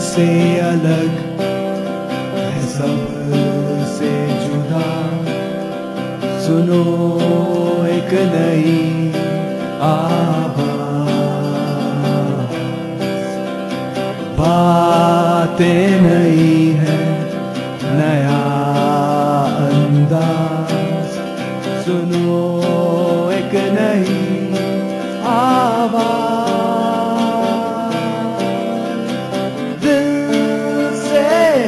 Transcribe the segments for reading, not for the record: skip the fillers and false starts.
سے الگ ہے سب سے جدا، سنو ایک نئی آواز، باتیں نئی ہے نیا انداز، سنو ایک نئی آواز، دل سے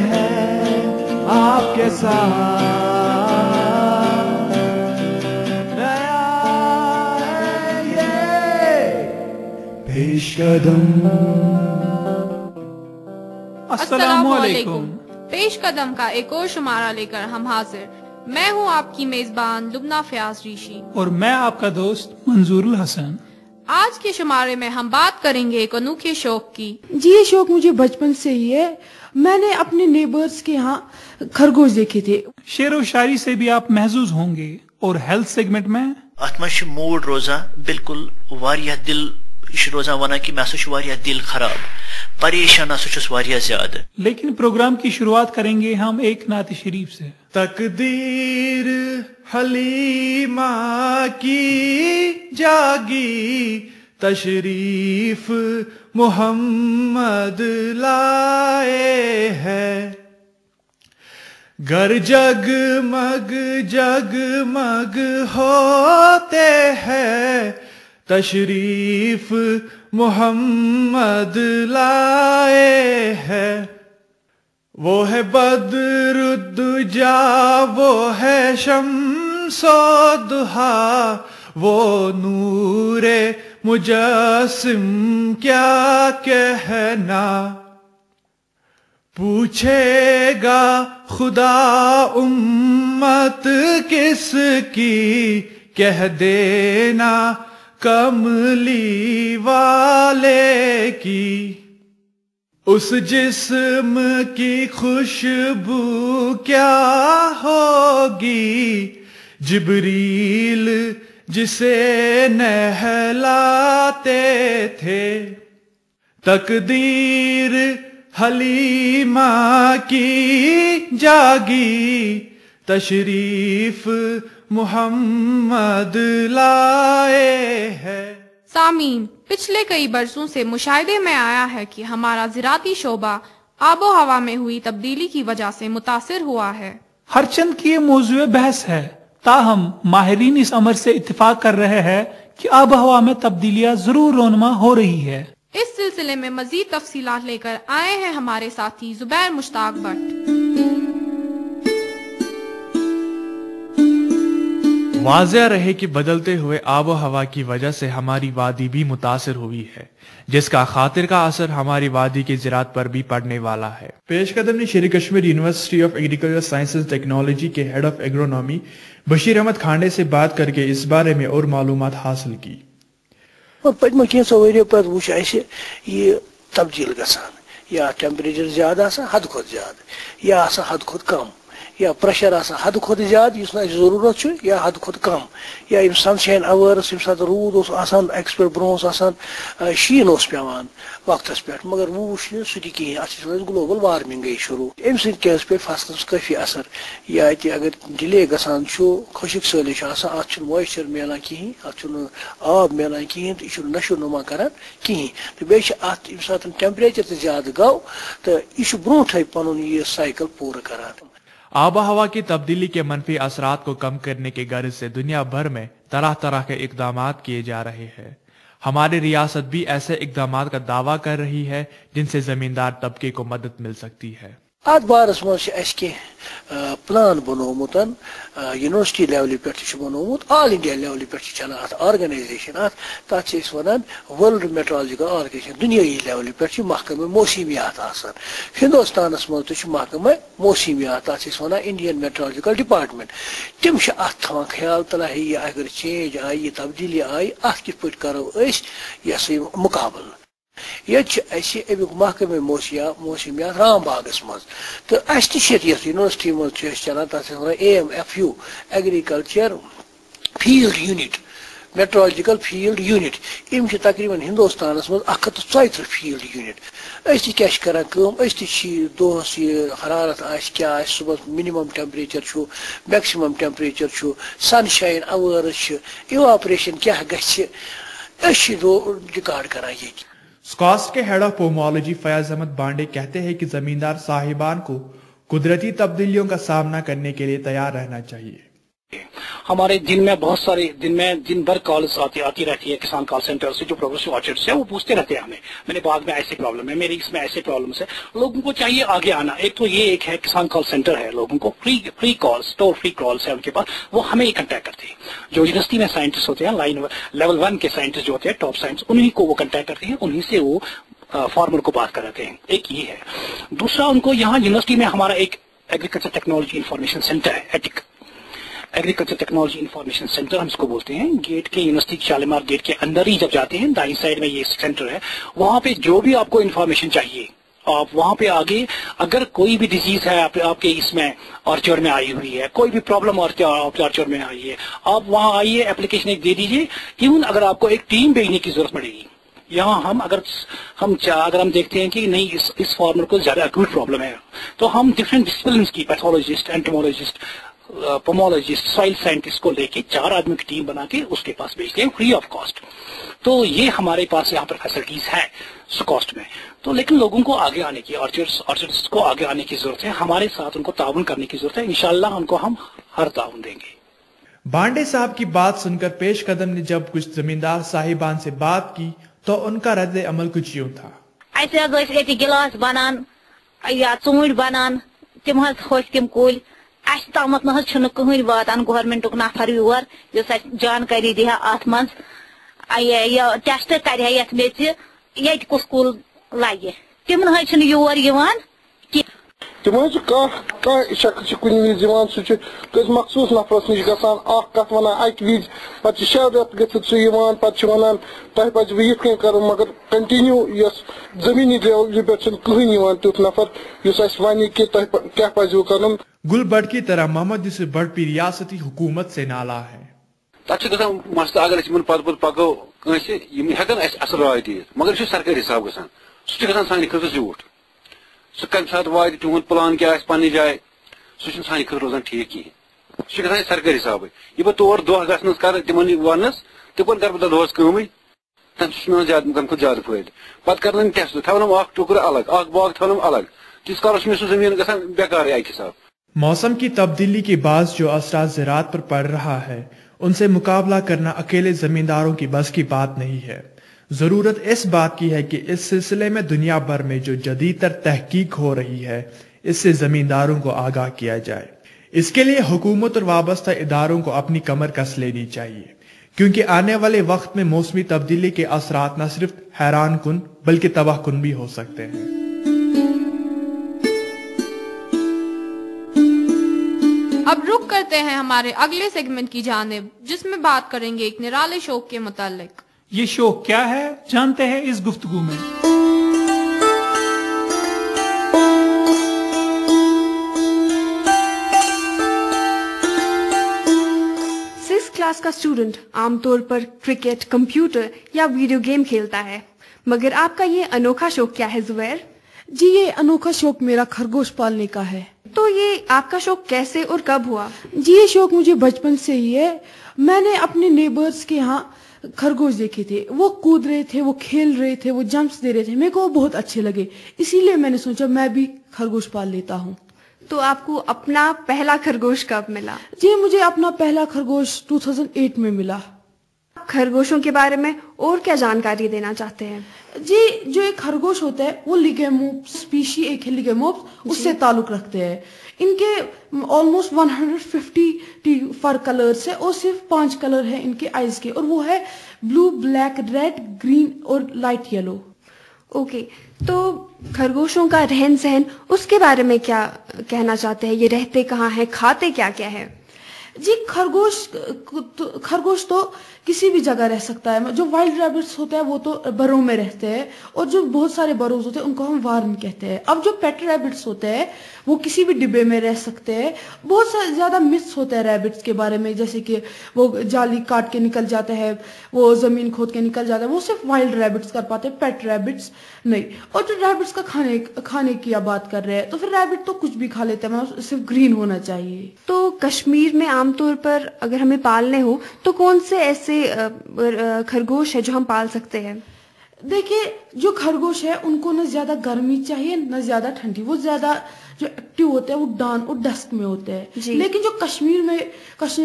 ہے آپ کے ساتھ نیا ہے یہ پیش قدم۔ السلام علیکم، پیش قدم کا ایک اور شمارہ لے کر ہم حاضر۔ میں ہوں آپ کی میزبان لبنہ فیاض ریشی اور میں آپ کا دوست منظور الحسن۔ آج کے شمارے میں ہم بات کریں گے ایک انوکھے شوق کی۔ جی یہ شوق مجھے بچپن سے ہی ہے، میں نے اپنے نیبرز کے ہاں خرگوش دیکھے تھے۔ شعر و شاعری سے بھی آپ محظوظ ہوں گے، اور ہیلتھ سیگمنٹ میں ات مجھ موڈ روزان بالکل واریاہ دل روزان ونان کہ میں واریاہ دل خراب، پریشان چھس واریاہ زیادہ۔ لیکن پروگرام کی شروعات کریں گے ہم ایک نعت شریف سے۔ تقدیر حلیمہ کی جاگی، تشریف محمد لائے ہے، گر جگمگ جگمگ ہوتے ہیں، تشریف محمد لائے ہے، وہ ہے بدر الدجا، وہ ہے شمس و ضحیٰ، وہ نور مجسم کیا کہنا، پوچھے گا خدا امت کس کی، کہہ دینا کملی والے کی، اس جسم کی خوشبو کیا ہوگی، جبریل جسے نہلاتے تھے، تقدیر حلیمہ کی جاگی، تشریف محمد لائے ہے۔ سامعین، پچھلے کئی برسوں سے مشاہدے میں آیا ہے کہ ہمارا زراعتی شعبہ آب و ہوا میں ہوئی تبدیلی کی وجہ سے متاثر ہوا ہے۔ ہر چند کی یہ موضوع بحث ہے، تاہم ماہرین اس امر سے اتفاق کر رہے ہیں کہ آب و ہوا میں تبدیلیاں ضرور رونما ہو رہی ہے۔ اس سلسلے میں مزید تفصیلات لے کر آئے ہیں ہمارے ساتھی زبیر مشتاق بٹ۔ واضح رہے کہ بدلتے ہوئے آب و ہوا کی وجہ سے ہماری وادی بھی متاثر ہوئی ہے، جس کا خاطر کا اثر ہماری وادی کی زراعت پر بھی پڑنے والا ہے۔ پیش قدم نے شیر Kashmir university of agriculture sciences technology کے ہیڈ آف ایگرونومی بشیر احمد کھانڈے سے بات کر کے اس بارے میں اور معلومات حاصل کی۔ پتمو کینژو ؤریو پتہٕ وُچھ اسہِ یہِ تبدیل گژھان، یا ٹیمپریچر زیادٕ آسان حد کھۄتہٕ زیادٕ، یا آسان حد کھۄتہٕ کم، یا پریشر آسان حد کھۄتہٕ زیادٕ یُس نہٕ اَسہِ ضروٗرت چھُ، یا حد کھۄتہٕ کم، یا یِم سنشاین اورس ییٚمہِ ساتہٕ روٗد اوس آسان اَکہِ پٮ۪ٹھ برونٛہہ اوس آسان شیٖن اوس پیٚوان وقتس پٮ۪ٹھ، مگر وۄنۍ وُچھ نہٕ سُہ تہِ کِہیٖنۍ، اَتھ چھِ وَنان گلوبل وارمنگ گٔے شروٗع۔ اَمہِ سۭتۍ کیٛاہ حظ پیٚیہِ فصلس کٲفی اثر، یا اَتہِ اگر ڈِلے گژھان چھُ، خۄشِک سٲلی چھُ آسان، اَتھ چھُنہٕ مویسچر میلان کِہیٖنۍ، اَتھ چھُنہٕ آب میلان کِہیٖنۍ تہٕ یہِ چھُنہٕ نشو نما کران کِہیٖنۍ، تہٕ بیٚیہِ چھِ اَتھ ییٚمہِ ساتہٕ ٹیمپریچر تہِ زیادٕ گوٚو تہٕ یہِ چھُ برونٛٹھٕے پنُن یہِ سائیکل پوٗرٕ کران۔ آب و ہوا کی تبدیلی کے منفی اثرات کو کم کرنے کی غرض سے دنیا بھر میں طرح طرح کے اقدامات کیے جا رہے ہیں۔ ہماری ریاست بھی ایسے اقدامات کا دعویٰ کر رہی ہے جن سے زمیندار طبقے کو مدد مل سکتی ہے۔ اتھ بارس مز چھ اس کینٛہہ پلان بنومت یونیورسٹی لیولہِ پٮ۪ٹھ چھُ بنومت، آل انڈیا لیولہِ پٮ۪ٹھ چھِ چلان اتھ آرگنائزیشن، اتھ تتھ چھِ أسۍ ونان ورلڈ میٹرالجیکل آرگنائزیشن، دُنیٲیی لیولہِ پٮ۪ٹھ چھِ محکمہ موسمیات آسان، ہندوستانس مز تہِ چھُ محکمہ موسمیات، تتھ چھِ أسۍ ونان انڈین میٹرالجیکل ڈپارٹمنٹ، تِم چھِ اتھ تھاوان خیال تلا ہے یہ اگر چینج آئی، یہ تبدیلی آئی، اتھ کِتھ پٲٹھۍ کرو أسۍ یہِ ہسا یہِ مقابلہٕ۔ یہ امیک محکمہ موسمیات رام باغس مز تو اس یونیورسٹی مز چلان تک AMFU agriculture field unit meteorological field unit M تقریباً ہندوستانس مز 134 فیلڈ یونٹ اس کیا کران کم اس دہس یہ حرارت کیا صبح منیمم ٹیمپریچر چھو میکسیمم ٹیمپریچر چھو سن شائن اورس ایواپریشن کیا گھ ریکارڈ کران یہ. سکاسٹ کے ہیڈ آف پومولوجی فیاض احمد بانڈے کہتے ہیں کہ زمیندار صاحبان کو قدرتی تبدیلیوں کا سامنا کرنے کے لیے تیار رہنا چاہیے. ہمارے دن میں بہت سارے دن بھر کالز آتی رہتی ہے کسان کال سینٹر سے جو پروگریسو آرچرڈ ہے وہ پوچھتے رہتے ہیں ہمیں میرے باغ میں ایسے پرابلم ہے میرے اس میں ایسے پرابلمس ہے. لوگوں کو چاہیے آگے آنا. ایک تو یہ ایک ہے کسان کال سینٹر ہے لوگوں کو free calls toll free calls ہے ان کے پاس وہ ہمیں ہی کنٹیکٹ کرتے ہیں. جو یونیورسٹی میں سائنٹسٹ ہوتے ہیں لیول 1 کے سائنٹسٹ جو ہوتے ہیں ٹاپ سائنس انہیں کو وہ کنٹیکٹ کرتے ہیں انہیں سے وہ فارمر کو بات کراتے ہیں. ایک یہ ہے. دوسرا ان کو یہاں یونیورسٹی میں ہمارا ایک ایگریکلچر ٹیکنالوجی انفارمیشن سینٹر ہے attic agriculture technology information centre ہم اس کو بولتے ہیں. گیٹ کے یونیورسٹی شالیمار گیٹ کے اندر ہی جب جاتے ہیں دائیں سائڈ میں یہ سینٹر ہے. وہاں پہ جو بھی آپ کو انفارمیشن چاہیے آپ وہاں پہ آگے اگر کوئی بھی ڈیزیز ہے آپ کے اس میں آرچرڈ میں آئی ہوئی ہے کوئی بھی پرابلم آرچرڈ میں آئی ہے آپ وہاں آئیے اپلیکیشن ایک دے دیجیے. ایون اگر آپ کو ایک ٹیم بھیجنے کی ضرورت پڑے گی یہاں اگر ہم دیکھتے ہیں کہ نہیں اس فارمر کو زیادہ ایکوٹ پرابلم ہے تو ہم ڈفرینٹ ڈسپلنس کی پیتھولوجسٹ اینٹومولوجسٹ پومولوجسٹ سوائل سائنٹسٹ کو لے کے 4 آدمی کی ٹیم بنا کے اس کے پاس بھیجتے ہیں فری آف کاسٹ. تو یہ ہمارے پاس یہاں پر فیسلٹیز ہے سکاسٹ میں. تو لیکن لوگوں کو آگے آنے کی آرچرڈسٹ کو آگے آنے کی ضرورت ہے. ہمارے ساتھ ان کو تعاون کرنے کی ضرورت ہے. انشاءاللہ ان کو ہم ہر تعاون دیں گے. بانڈے صاحب کی بات سن کر پیش قدم نے جب کچھ زمیندار صاحبان سے بات کی تو ان کا رد عمل کچھ یوں تھا. ایسے گلاس بنان یا ژوٗنٛٹھۍ بنان تم کھوٚتۍ تم کُلۍ اَسہِ تامَتھ نہ حظ چھُنہٕ کٕہٕنۍ واتان گورمنٹُک نفر یور یُس اَسہِ جانکٲری دی ہا اَتھ منٛز یہِ ٹیسٹ کرِ ہا یَتھ میٚژِ ییٚتہِ کُس کُل لگہِ تِم نہ حظ چھِنہٕ یور یِوان کینٛہہ. تم کانٛہہ شخص کُنہِ وِزِ یِوان سُہ چھُ کٲنٛسہِ مخصوٗص نفرس نِش گژھان اکھ کتھ ونان اکہِ وِزِ پتہٕ چھِ 6 رٮ۪تھ گٔژھِتھ سُہ یِوان پتہٕ چھُ ونان تۄہہِ پزِ یِتھ کٔنۍ کرُن مگر کنٹِنیو یۄس زمینی لیولہِ پٮ۪ٹھ چھُنہٕ کٕہٕنۍ یِوان تیُتھ نفر یُس اَسہِ ونہِ کہِ تۄہہِ کیاہ پزِوٕ کرُن. گل بٹ کی طرح محمد یوسف بٹ بھی ریاستی حکومت سے نالا ہے. تک گھان مسئلہ اگر پتہ پکو ہیکن اصل رائے دِتھ مگر یہ سرکاری حساب گژھان سہ گژھان سانہِ خٲطرٕ زیوٗٹھ. سہ کمہِ ساتہٕ واتہِ تِہُنٛد پلان کیٛاہ آسہِ پننہِ جایہِ سہ چھُنہٕ سانہِ خٲطرٕ روزان ٹھیٖک کِہیٖنۍ. سہ چھُ گژھان سرکٲری حسابٕے. یہِ بہٕ تور دۄہ گژھنس کرٕ تِمن وننس تِکن کرٕ بہٕ تتھ دۄہس کٲمٕے تمہِ سۭتۍ چھُ مےٚ زیادٕ تمہِ کھۄتہٕ زیادٕ فٲیدٕ. پتہٕ کرن ٹیسٹ تھاونم اکھ ٹُکرٕ الگ اکھ باغ تھاونم الگ تیٖتِس کالس چھُ مےٚ سُہ زٔمیٖن گژھان بیکارٕے اکہِ حساب. موسم کی تبدیلی کے باعث جو اثرات زراعت پر پڑ رہا ہے ان سے مقابلہ کرنا اکیلے زمینداروں کی بس کی بات نہیں ہے. ضرورت اس بات کی ہے کہ اس سلسلے میں دنیا بھر میں جو جدید تر تحقیق ہو رہی ہے اس سے زمینداروں کو آگاہ کیا جائے. اس کے لیے حکومت اور وابستہ اداروں کو اپنی کمر کس لینی چاہیے کیونکہ آنے والے وقت میں موسمی تبدیلی کے اثرات نہ صرف حیران کن بلکہ تباہ کن بھی ہو سکتے ہیں. اب رخ کرتے ہیں ہمارے اگلے سیگمنٹ کی جانب جس میں بات کریں گے ایک نرالے شوق کے متعلق. یہ شوق کیا ہے جانتے ہیں اس گفتگو میں. سکس کلاس کا اسٹوڈنٹ عام طور پر کرکٹ کمپیوٹر یا ویڈیو گیم کھیلتا ہے مگر آپ کا یہ انوکھا شوق کیا ہے زبیر؟ جی یہ انوکھا شوق میرا خرگوش پالنے کا ہے. تو یہ آپ کا شوق کیسے اور کب ہوا؟ جی یہ شوق مجھے بچپن سے ہی ہے. میں نے اپنے نیبرز کے یہاں خرگوش دیکھے تھے وہ کود رہے تھے وہ کھیل رہے تھے وہ جمپس دے رہے تھے میرے کو وہ بہت اچھے لگے اسی لیے میں نے سوچا میں بھی خرگوش پال لیتا ہوں. تو آپ کو اپنا پہلا خرگوش کب ملا؟ جی مجھے اپنا پہلا خرگوش 2008 میں ملا. خرگوشوں کے بارے میں اور کیا جانکاری دینا چاہتے ہیں؟ جی جو ایک خرگوش ہوتا ہے وہ لیگیموپس اسپیشی ایک ہے لیگیموپس اس سے تعلق رکھتے ہیں. ان کے آلموسٹ 150 فر کلرس ہے اور صرف 5 کلر ہے ان کے آئیز کے اور وہ ہے بلو بلیک ریڈ گرین اور لائٹ یلو. اوکے تو خرگوشوں کا رہن سہن اس کے بارے میں کیا کہنا چاہتے ہیں؟ یہ رہتے کہاں ہیں کھاتے کیا کیا ہے؟ جی خرگوش تو کسی بھی جگہ رہ سکتا ہے. جو وائلڈ ریبٹس ہوتے ہیں وہ تو بروں میں رہتے ہیں اور جو بہت سارے بروز ہوتے ہیں ان کو ہم وارن کہتے ہیں. اب جو پیٹ ریبٹس ہوتے ہیں وہ کسی بھی ڈبے میں رہ سکتے ہیں. بہت سا زیادہ متس ہوتا ہے ریبٹس کے بارے میں, جیسے کہ وہ جالی کاٹ کے نکل جاتا ہے, وہ زمین کھود کے نکل جاتا ہے, وہ صرف وائلڈ ریبٹس کر پاتے ہیں, پیٹ ریبٹس نہیں. اور جو ریبٹس کا کھانے کی بات کر رہے ہیں, تو پھر ریبٹ تو کچھ بھی کھا لیتے ہیں, صرف گرین ہونا چاہیے. تو کشمیر میں عام طور پر اگر ہمیں پالنے ہو تو کون سے ایسے خرگوش ہے جو ہم پال سکتے ہیں؟ دیکھیے, جو خرگوش ہے ان کو نہ زیادہ گرمی چاہیے نہ زیادہ ٹھنڈی. وہ زیادہ جو ایکٹیو ہوتے ہیں وہ ڈان اور ڈسک میں ہوتے ہیں. لیکن جو کشمیر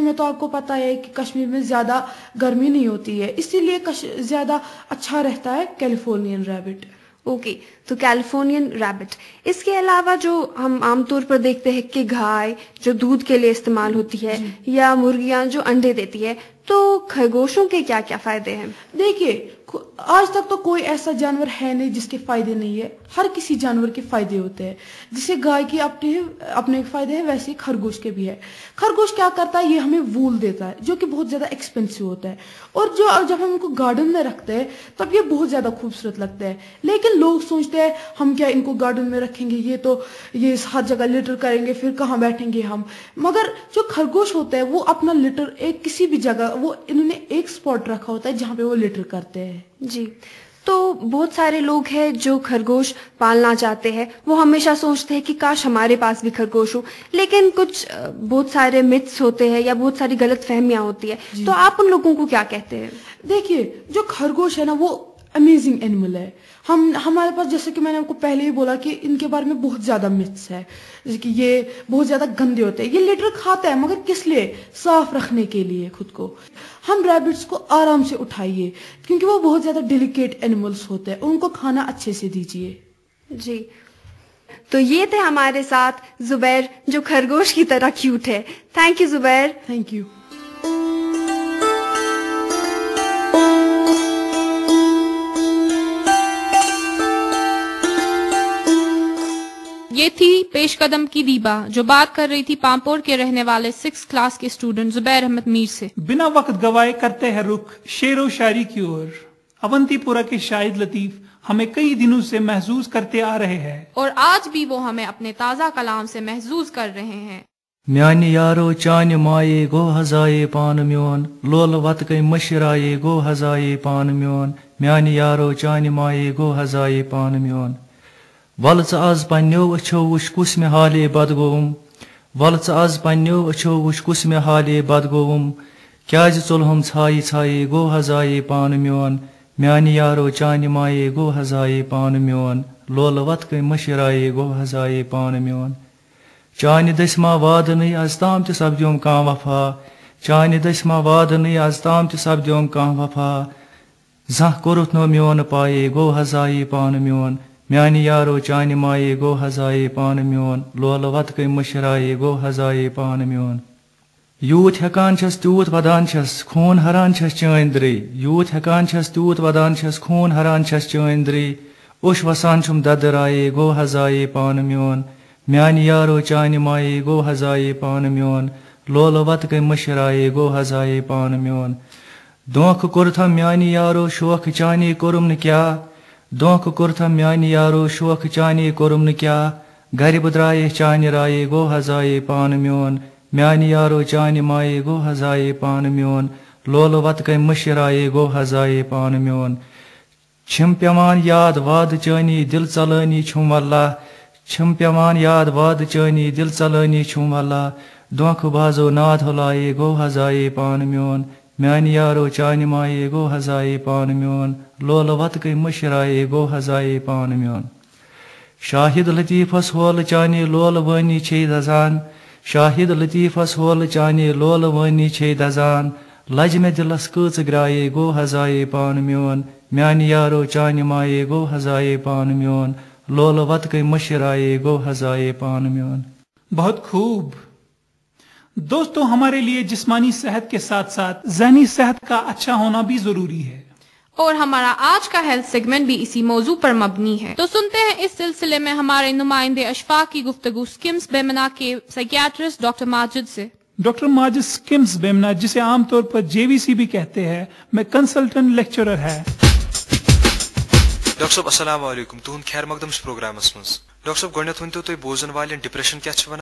میں تو آپ کو پتا ہے کہ کشمیر میں زیادہ گرمی نہیں ہوتی ہے, اسی لیے زیادہ اچھا رہتا ہے کیلیفورنین ریبٹ. اوکے, تو کیلیفورنین ریبٹ. اس کے علاوہ جو ہم عام طور پر دیکھتے ہیں کہ گائے جو دودھ کے لیے استعمال ہوتی ہے یا مرغیاں جو انڈے دیتی ہے, تو خرگوشوں کے کیا کیا فائدے ہیں؟ دیکھیے, آج تک تو کوئی ایسا جانور ہے نہیں جس کے فائدے نہیں ہے. ہر کسی جانور کے فائدے ہوتے ہیں. جسے گائے کے اپنے فائدے ہیں ویسے خرگوش کے بھی ہے. خرگوش کیا کرتا ہے, یہ ہمیں وول دیتا ہے جو کہ بہت زیادہ ایکسپینسو ہوتا ہے, اور جب ہم ان کو گارڈن میں رکھتے ہیں تب یہ بہت زیادہ خوبصورت لگتا ہے. لیکن لوگ سوچتے ہیں ہم کیا ان کو گارڈن میں رکھیں گے, یہ ہر جگہ لٹر کریں گے, پھر کہاں بیٹھیں گے ہم. مگر جو خرگوش ہوتا ہے وہ اپنا لٹر کسی بھی جگہ, وہ انہوں نے ایک اسپاٹ رکھا ہوتا ہے جہاں پہ وہ لٹر کرتے ہیں. جی, تو بہت سارے لوگ ہیں جو خرگوش پالنا چاہتے ہیں, وہ ہمیشہ سوچتے ہیں کہ کاش ہمارے پاس بھی خرگوش ہو, لیکن کچھ بہت سارے متس ہوتے ہیں یا بہت ساری غلط فہمیاں ہوتی ہے. تو آپ ان لوگوں کو کیا کہتے ہیں؟ دیکھیے, جو خرگوش ہے نا وہ امیزنگ اینیمل ہے. ہمارے پاس, جیسے کہ میں نے آپ کو پہلے ہی بولا کہ ان کے بارے میں بہت زیادہ متس ہے, جیسے کہ یہ بہت زیادہ گندے ہوتے ہیں. یہ لیٹر کھاتا ہے مگر کس لیے؟ صاف رکھنے کے لیے خود کو. ہم ریبٹس کو آرام سے اٹھائیے کیونکہ وہ بہت زیادہ ڈیلیکیٹ اینیملس ہوتے ہیں, ان کو کھانا اچھے سے دیجیے. جی, تو یہ تھے ہمارے ساتھ زبیر جو خرگوش کی طرح کیوٹ ہے. Thank you Zubair. Thank you. یہ تھی پیش قدم کی دیبا جو بات کر رہی تھی پامپور کے رہنے والے 6 کلاس کے اسٹوڈنٹ زبیر احمد میر سے. بنا وقت گوائے کرتے ہیں رخ شعر و شاعری کی اور. اونتی پورہ کے شاہد لطیف ہمیں کئی دنوں سے محظوظ کرتے آ رہے ہیں, اور آج بھی وہ ہمیں اپنے تازہ کلام سے محظوظ کر رہے ہیں. میانی یارو چان مائے گو ہزائے پان میون, لول وت گئی مشرائے گو ہزائے پان میون. میانی یارو چان مائے گو ہزائے پان میون. ول آز پنو اچھو وچ کس میں حالے بد گوم, ول آز پنو اچھو وچ کس میں حالے بد گوم. کیاز ژولہم ژھائی ژھائی گو ہزائے پان میون. میانی یارو چان مائے گو ہزائے پان میون, لول وت گئی مشرائے گو ہزائے پان میون. چانہ دسما وادنی از تام تہ سپدیوم کان وفا, چانہ دسما وادنی از تام تہ سپدیوم کان وفا. زانہ کورُتھ نو میون پائے گو ہزائے پان میون. میانی یارو چانہ مائے گو ہزائے پان میون, لول وت گئی مشرائے گو ہزائے پان میون. یوت ہیکان چھس تیوت ودان چھس خون ہران چھس چٲنۍ درے, یوت ہیکان چھس تیوت ودان چھس خون ہران چھس چٲنۍ درے. اوش وسان چھم ددرائے گو ہزائے پان میون. میانی یارو چانہ مائے گو ہزائے پان میون, لول وت گئی مشرائے گو ہزائے پان میون. دھوکہ کورتھم میانی یارو شوق چانے کوٚرُم نہٕ کیٛاہ, دھوکہ کورتھم میانی یارو شوق چانے کوٚرُم نہٕ کیٛاہ. گرِ بہٕ درٛایس چانہِ رایے گو ہزائے پان میون. میانی یارو چانہ مائے گو ہزائے پان میون, لول وت گئی مشرائے گو ہزائے پان میون. چھم پیوان یاد واد چٲنی دل ژلٲنی چھُم واللہ, چھم پیوان یاد واد چٲنی دل ژلٲنی چھُم واللہ. دھوکہ بازو ناد ہلائے گو ہزائے پان میون. میانہ یارو چانہ مائے گو ہزائے پان میون, لول وت گئی مشرائے گو ہزائے پان میون. شاہد لطیفس ہول چانے لول وانی چھے دزان, شاہد لطیفس ہول چانے لول وانی چھے دزان. لج میں دلس کۭژ گرائے گو ہزائے پان میون. میانہ یارو چانہ مائے گو ہزائے پان میون, لول وت گئی مشرائے گو ہزائے پان میون. بہت خوب دوستو, ہمارے لیے جسمانی صحت کے ساتھ ساتھ ذہنی صحت کا اچھا ہونا بھی ضروری ہے, اور ہمارا آج کا ہیلتھ سیگمنٹ بھی اسی موضوع پر مبنی ہے. تو سنتے ہیں اس سلسلے میں ہمارے نمائندے اشفاق کی گفتگو سکمز بیمنا کے سائیکیاٹرسٹ ڈاکٹر ماجد سے. ڈاکٹر ماجد سکمز بیمنا, جسے عام طور پر JVC بھی کہتے ہیں, میں کنسلٹنٹ لیکچرر ہے. ڈاکٹر صاحب السلام علیکم, تہد خیر مقدم پروگرامس مز. ڈاکٹر صاحب گۄڈنٮ۪تھ ؤنۍتو تُہۍ بوزن والٮ۪ن ڈپریشن کیٛاہ چھِ وَنان